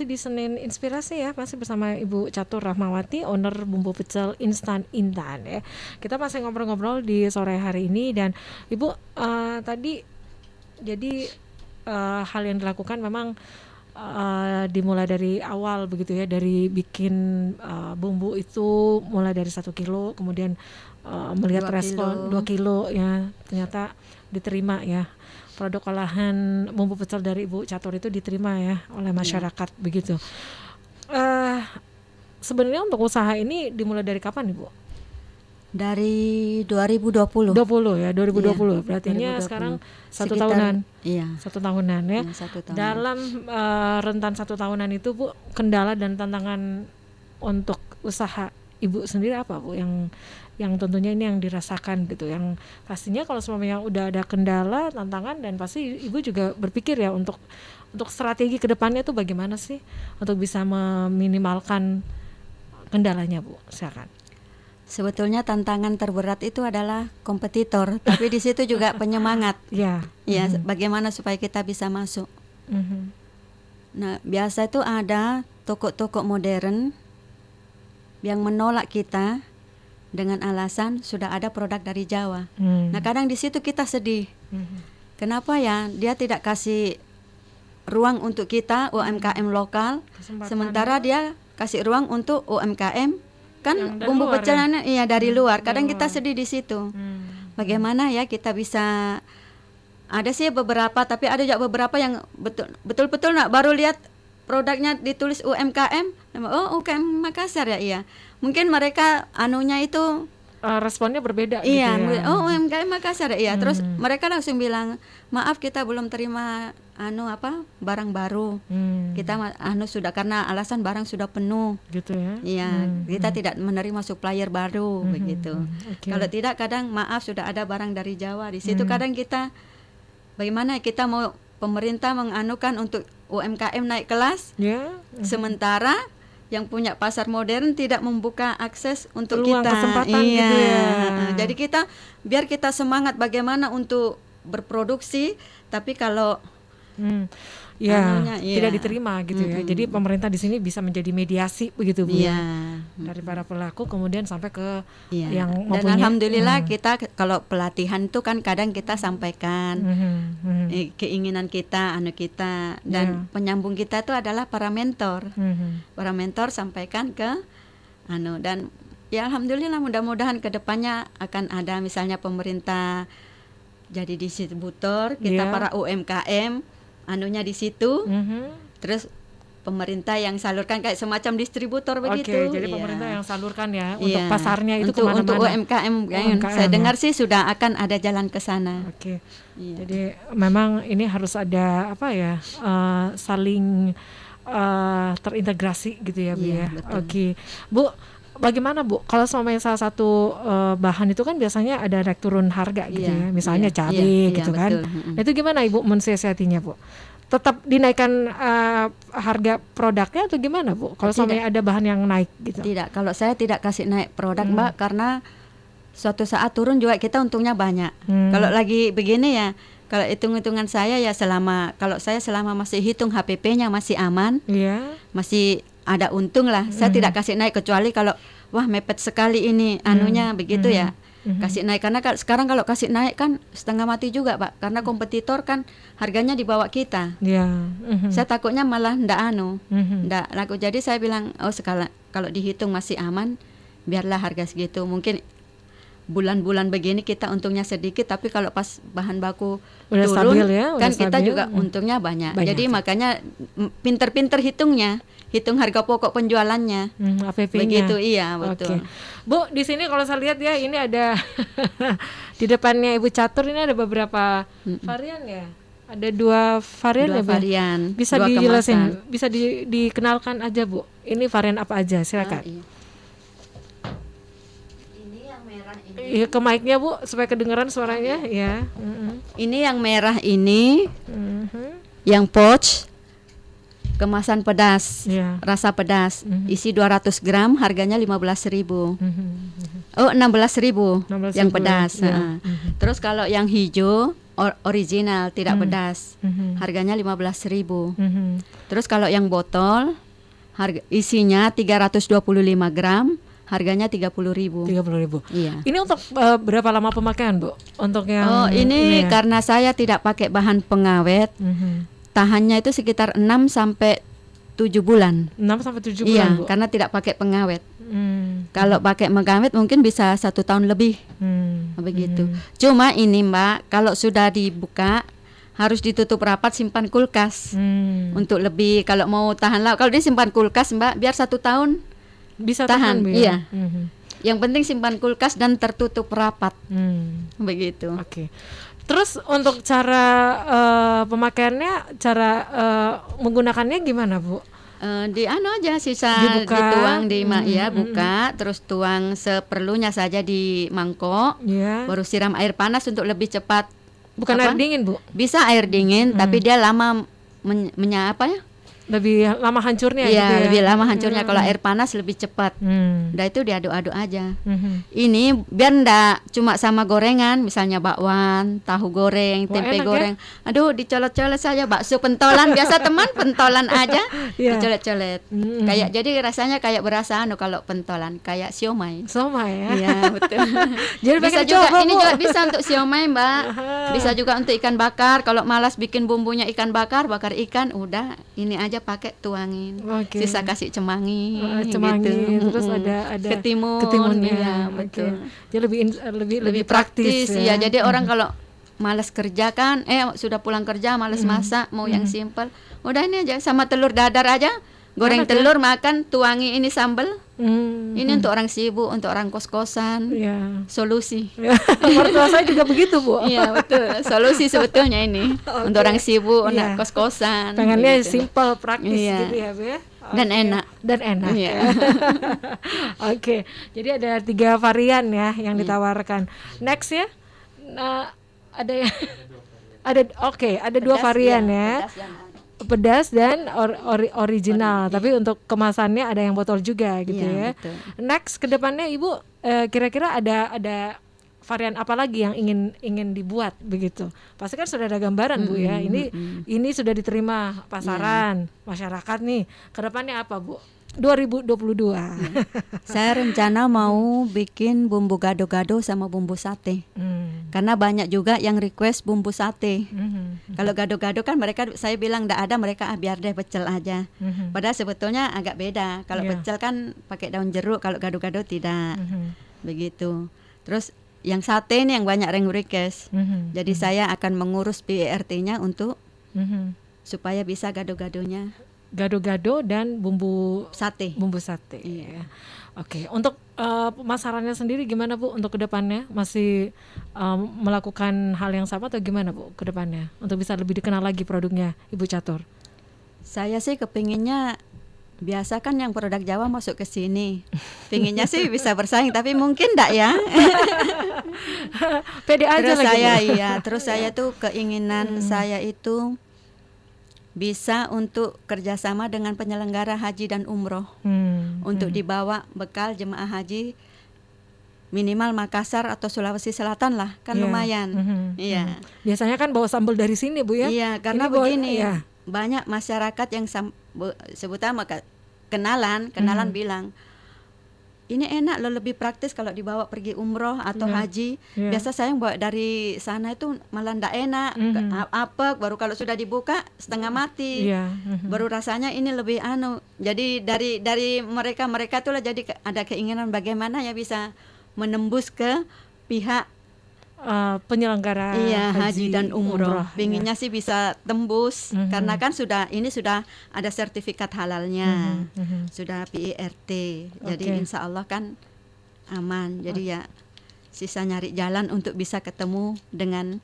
Di Senin Inspirasi ya, masih bersama Ibu Catur Rahmawati, owner bumbu pecel instan Intan ya. Kita masih ngobrol-ngobrol di sore hari ini dan Ibu tadi jadi hal yang dilakukan memang dimulai dari awal begitu ya, dari bikin bumbu itu mulai dari 1 kilo, kemudian melihat 2 respon 2 kilo. kilo ya, ternyata diterima ya. Produk olahan bumbu pecel dari Ibu Catur itu diterima ya oleh masyarakat begitu. Sebenarnya untuk usaha ini dimulai dari kapan Ibu? Dari 2020. 20 ya, 2020. Iya, Berartinya 2020. sekarang satu Sekitar, tahunan. iya, 1 tahunan ya. 1 tahun. Dalam rentan 1 tahunan itu Bu, kendala dan tantangan untuk usaha Ibu sendiri apa Bu, yang tentunya ini yang dirasakan gitu, yang pastinya kalau semuanya udah ada kendala, tantangan, dan pasti Ibu juga berpikir ya untuk strategi ke depannya itu bagaimana sih untuk bisa meminimalkan kendalanya Bu, silakan. Sebetulnya tantangan terberat itu adalah kompetitor, tapi di situ juga penyemangat. Ya. Ya, bagaimana supaya kita bisa masuk. Nah, biasa itu ada toko-toko modern yang menolak kita dengan alasan sudah ada produk dari Jawa. Nah, kadang di situ kita sedih. Kenapa ya dia tidak kasih ruang untuk kita UMKM lokal, sementara dia kasih ruang untuk UMKM kan bumbu pecelnya iya dari luar. Kadang kita sedih di situ. Bagaimana ya kita bisa, ada sih beberapa, tapi ada juga beberapa yang betul-betul nak baru lihat produknya ditulis UMKM, oh UMKM Makassar ya, iya. Mungkin mereka anunya itu responnya berbeda iya, gitu ya. Oh UMKM Makassar iya. Terus mereka langsung bilang, maaf kita belum terima barang baru. Kita sudah, karena alasan barang sudah penuh gitu ya. Iya, kita tidak menerima supplier baru begitu. Okay. Kalau tidak, kadang maaf sudah ada barang dari Jawa. Di situ kadang kita bagaimana kita mau pemerintah menganukan untuk UMKM naik kelas, sementara yang punya pasar modern tidak membuka akses untuk peluang, kita kesempatan gitu ya. Jadi kita biar kita semangat bagaimana untuk berproduksi, tapi kalau tidak diterima gitu ya. Jadi pemerintah di sini bisa menjadi mediasi begitu Bu ya. Dari para pelaku kemudian sampai ke yang mempunyai. Dan alhamdulillah kita kalau pelatihan itu kan kadang kita sampaikan keinginan kita, dan penyambung kita itu adalah para mentor. Para mentor sampaikan ke dan ya alhamdulillah mudah-mudahan ke depannya akan ada misalnya pemerintah jadi distributor, kita para UMKM anunya di situ, terus pemerintah yang salurkan kayak semacam distributor begitu. Oke, jadi pemerintah yang salurkan ya untuk pasarnya itu kemana-mana. Untuk UMKM, saya dengar sih sudah akan ada jalan ke sana. Oke. Jadi memang ini harus ada saling terintegrasi gitu ya Bu ya. Oke, Bu. Bagaimana Bu, kalau semuanya salah satu bahan itu kan biasanya ada naik turun harga gitu ya, misalnya cabai gitu kan. Itu gimana Ibu mensiasatinya Bu? Tetap dinaikkan harga produknya atau gimana Bu? Kalau semuanya ada bahan yang naik gitu? Tidak, kalau saya tidak kasih naik produk Mbak, karena suatu saat turun juga kita untungnya banyak. Kalau lagi begini ya, kalau hitung-hitungan saya ya kalau saya selama masih hitung HPP-nya masih aman, masih ada untung lah. Saya tidak kasih naik kecuali kalau wah mepet sekali ini anunya begitu ya. Kasih naik, karena sekarang kalau kasih naik kan setengah mati juga Pak, karena kompetitor kan harganya di bawah kita. Saya takutnya malah ndak laku. Jadi saya bilang kalau dihitung masih aman, biarlah harga segitu. Mungkin bulan-bulan begini kita untungnya sedikit, tapi kalau pas bahan baku udah turun stabil ya, kan kita juga untungnya banyak. Jadi makanya pinter-pinter hitung harga pokok penjualannya. APP-nya. Begitu iya betul. Bu, di sini kalau saya lihat ya ini ada di depannya Ibu Catur ini ada beberapa varian ya. Ada 2 varian ya Bu. Varian. Bisa dijelasin, bisa dikenalkan aja Bu. Ini varian apa aja, silakan. Iya, ke mic-nya Bu supaya kedengaran suaranya ya. Ini yang merah ini, yang pouch, kemasan pedas, rasa pedas, isi 200 gram, harganya 15.000. Oh 16.000 yang pedas. Terus kalau yang hijau original, tidak pedas. Harganya 15.000. Terus kalau yang botol, harga isinya 325 gram, harganya 30.000. 30.000. Iya. Ini untuk berapa lama pemakaian, Bu? Untuk yang ini ya? Karena saya tidak pakai bahan pengawet, tahannya itu sekitar 6 sampai 7 bulan. 6 sampai 7 bulan, Iya, Bu. karena tidak pakai pengawet. Kalau pakai pengawet mungkin bisa 1 tahun lebih. Begitu. Cuma ini Mbak, kalau sudah dibuka harus ditutup rapat, simpan kulkas. Untuk lebih, kalau mau tahan lama, kalau dia simpan kulkas Mbak, biar 1 tahun Bisa tahan. Bu, Iya. ya? Yang penting simpan kulkas dan tertutup rapat. Begitu. Oke. Terus untuk cara pemakaiannya, cara menggunakannya gimana, Bu? Di aja sisa Dibuka. dituang di buka, terus tuang seperlunya saja di mangkok. Ya. Baru siram air panas untuk lebih cepat. Bukan air dingin, Bu? Bisa air dingin, tapi dia lama Lebih lama hancurnya gitu Iya, ya? lebih lama hancurnya. Kalau air panas lebih cepat. Udah itu diaduk-aduk aja. Ini biar ndak cuma sama gorengan, misalnya bakwan, tahu goreng, tempe enak goreng. Aduh, dicolot-colot saja, bakso pentolan biasa teman, pentolan aja, Iya. dicolot-colot. Kayak jadi rasanya kayak berasa kalau pentolan, kayak siomay. Sama ya? Iya, betul. Jadi Bisa pengen juga, coba, ini Bu. juga bisa untuk siomay, Mbak. Bisa juga untuk ikan bakar. Kalau malas bikin bumbunya ikan bakar ikan, udah ini aja pakai tuangin. Oke. Sisa kasih cemangi, Cemangin, gitu. terus ada ketimunnya. Iya, Betul. Jadi lebih praktis ya. ya. Jadi orang kalau malas kerja kan, sudah pulang kerja malas masak, mau yang simpel, udah ini aja sama telur dadar aja. Goreng Enak ya? telur, makan, tuangi ini sambal. Ini untuk orang sibuk, untuk orang kos-kosan. Iya. Solusi. Mertua saya juga begitu, Bu. Iya, betul. Solusi sebetulnya ini. Untuk orang sibuk, Iya. anak kos-kosan. Pengennya begitu. simple, praktis Iya. gitu ya, Bu ya. Dan Oke. enak. Dan enak. Iya. Oke. Jadi ada 3 varian ya yang ditawarkan. Next ya. Nah, ada yang ada ada 2 Pedas, varian iya, ya. pedas yang Pedas dan original, tapi untuk kemasannya ada yang botol juga gitu Iya, ya. betul. Next ke depannya Ibu kira-kira ada varian apa lagi yang ingin dibuat begitu? Pasti kan sudah ada gambaran Bu ya. Ini sudah diterima pasaran masyarakat nih. Ke depannya apa Bu? 2022. Saya rencana mau bikin bumbu gado-gado sama bumbu sate. Karena banyak juga yang request bumbu sate. Kalau gado-gado kan saya bilang enggak ada, mereka biar deh pecel aja. Padahal sebetulnya agak beda. Kalau pecel kan pakai daun jeruk, kalau gado-gado tidak. Begitu. Terus yang sate ini yang banyak yang request. Jadi saya akan mengurus PERT-nya untuk supaya bisa gado-gadonya. Gado-gado dan bumbu Sate. Iya. Oke, untuk pemasarannya sendiri gimana Bu untuk kedepannya? Masih melakukan hal yang sama atau gimana Bu kedepannya untuk bisa lebih dikenal lagi produknya Ibu Catur? Saya sih kepinginnya biasa kan yang produk Jawa masuk ke sini. Pinginnya sih bisa bersaing, tapi mungkin enggak ya. Pede aja Terus lagi saya Bu. terus saya tuh keinginan saya itu bisa untuk kerjasama dengan penyelenggara haji dan umroh untuk dibawa bekal jemaah haji minimal Makassar atau Sulawesi Selatan lah, kan lumayan. Iya. Biasanya kan bawa sambal dari sini Bu ya? Iya, karena Ini begini, iya. banyak masyarakat yang sebutan kenalan bilang, ini enak loh, lebih praktis kalau dibawa pergi umroh atau haji. Biasa saya yang bawa dari sana itu malah ndak enak, apek, baru kalau sudah dibuka setengah mati. Baru rasanya ini lebih Jadi dari mereka tuh lah jadi ada keinginan bagaimana ya bisa menembus ke pihak penyelenggara haji dan umroh. Pinginnya sih bisa tembus karena kan sudah ada sertifikat halalnya, sudah PERT. Jadi insya Allah kan aman. Jadi ya sisa nyari jalan untuk bisa ketemu dengan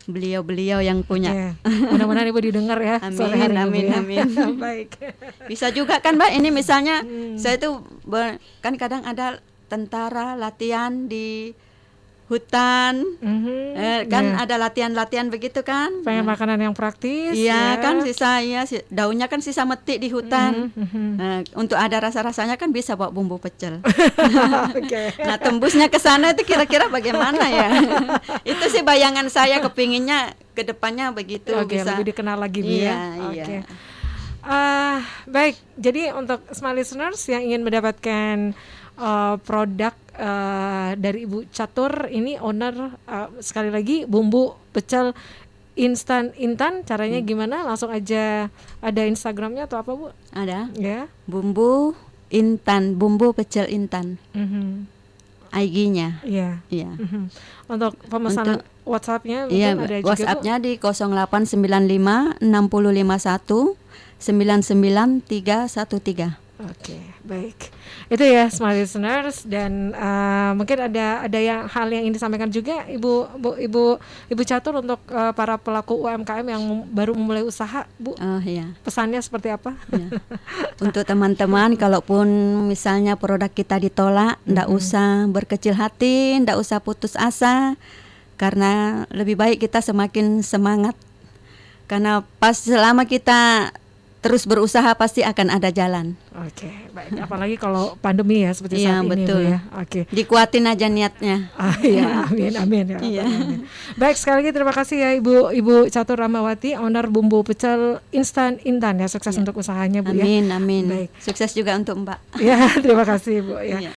beliau-beliau yang punya. Mudah-mudahan Ibu didengar ya. Amin. Baik. Bisa juga kan Mbak, ini misalnya saya tuh kan kadang ada tentara latihan di hutan. Kan Iya. ada latihan-latihan begitu kan. Pengen makanan yang praktis. Iya ya. kan daunnya kan sisa metik di hutan. Nah, untuk ada rasa-rasanya kan bisa bawa bumbu pecel. Oke. Nah, tembusnya ke sana itu kira-kira bagaimana ya? Itu sih bayangan saya, kepinginnya ke depannya begitu Oke, bisa. lebih dikenal lagi Bu Iya, ya. iya. Oke. Baik, jadi untuk smart listeners yang ingin mendapatkan produk dari Ibu Catur, ini owner sekali lagi bumbu pecel instan Intan, caranya gimana? Langsung aja, ada Instagramnya atau apa Bu? Ada Ya. bumbu Intan, bumbu pecel Intan. IG-nya. Iya. Iya. Untuk pemesanan WhatsApp-nya mungkin Iya, ada juga WhatsApp-nya di 0895 6051 99313. Oke, baik. Itu ya smart listeners, dan mungkin ada hal yang ingin disampaikan juga Ibu Catur untuk para pelaku UMKM yang baru memulai usaha, Bu. Oh iya. Pesannya seperti apa? Ya. Untuk teman-teman, kalaupun misalnya produk kita ditolak, ndak usah berkecil hati, ndak usah putus asa, karena lebih baik kita semakin semangat. Karena pas selama kita terus berusaha pasti akan ada jalan. Oke, baik. Apalagi kalau pandemi ya seperti Iya, saat ini, betul. Bu ya. Oke. Dikuatin aja niatnya. Ya, amin ya. Iya. Amin. Baik, sekali lagi terima kasih ya Ibu Catur Rahmawati, owner bumbu pecel instan Intan ya. Sukses untuk usahanya Bu ya. Amin, amin. Baik. Sukses juga untuk Mbak. Ya, terima kasih Bu ya. Iya.